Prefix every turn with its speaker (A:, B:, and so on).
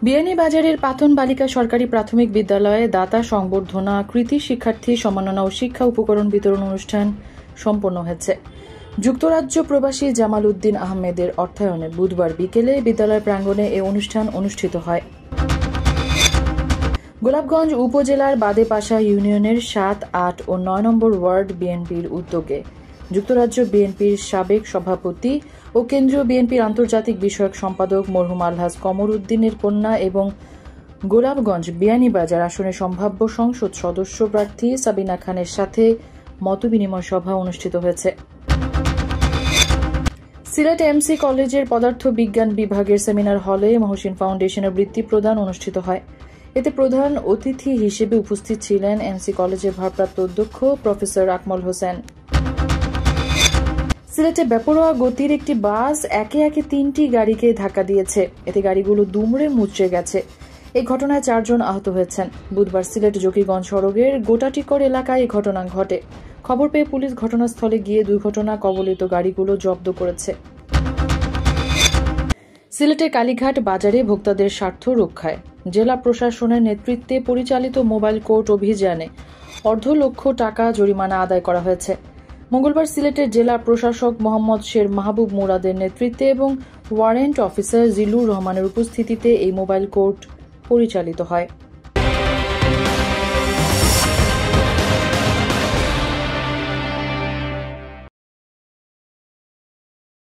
A: বিয়ানীবাজারের পাতন বালিকা সরকারি প্রাথমিক বিদ্যালয়ে দাতা সংবর্ধনা, কৃতি শিক্ষার্থী সম্মাননা ও শিক্ষা উপকরণ বিতরণ অনুষ্ঠান সম্পন্ন হয়েছে। যুক্তরাজ্য প্রবাসী জামাল উদ্দিন আহমেদের অর্থায়নে বুধবার বিকেলে বিদ্যালয় প্রাঙ্গণে এ অনুষ্ঠান অনুষ্ঠিত হয়। গোলাপগঞ্জ উপজেলার বাদেপাশা ইউনিয়নের ৭, ৮ ও ৯ নম্বর ওয়ার্ড বিএনপির উদ্যোগে যুক্তরাজ্য বিএনপির সাবেক সভাপতি ও কেন্দ্রীয় বিএনপির আন্তর্জাতিক বিষয়ক সম্পাদক মরহুম আলহাজ কমর উদ্দিনের কন্যা এবং গোলাপগঞ্জ বিয়ানীবাজার আসনের সম্ভাব্য সংসদ সদস্য প্রার্থী সাবিনা খানের সাথে মতবিনিময় সভা অনুষ্ঠিত হয়েছে। সিলেট এমসি কলেজের পদার্থ বিজ্ঞান বিভাগের সেমিনার হলে মহসিন ফাউন্ডেশনের বৃত্তি প্রদান অনুষ্ঠিত হয়। এতে প্রধান অতিথি হিসেবে উপস্থিত ছিলেন এমসি কলেজের ভারপ্রাপ্ত অধ্যক্ষ প্রফেসর আকমল হোসেন। সিলেটে বেপরোয়া গতির একটি বাস একে একে ৩টি গাড়িকে ধাক্কা দিয়েছে। এতে গাড়িগুলো দুমড়ে মুচড়ে গেছে। এই ঘটনায় ৪ জন আহত হয়েছেন। বুধবার সিলেট জকিগঞ্জ সড়কের গোটাটিকর এলাকায় এই ঘটনা ঘটে। খবর পেয়ে পুলিশ ঘটনাস্থলে গিয়ে দুর্ঘটনা কবলিত গাড়িগুলো জব্দ করেছে। সিলেটের কালীঘাট বাজারে ভোক্তাদের স্বার্থ রক্ষায় জেলা প্রশাসনের নেতৃত্বে পরিচালিত মোবাইল কোর্ট অভিযানে ১.৫ লক্ষ টাকা জরিমানা আদায় করা হয়েছে। মঙ্গলবার সিলেটের জেলা প্রশাসক মোহাম্মদ শের মাহবুব মুরাদের নেতৃত্বে এবং ওয়ারেন্ট অফিসার জিলুর রহমানের উপস্থিতিতে এই মোবাইল কোর্ট পরিচালিত হয়।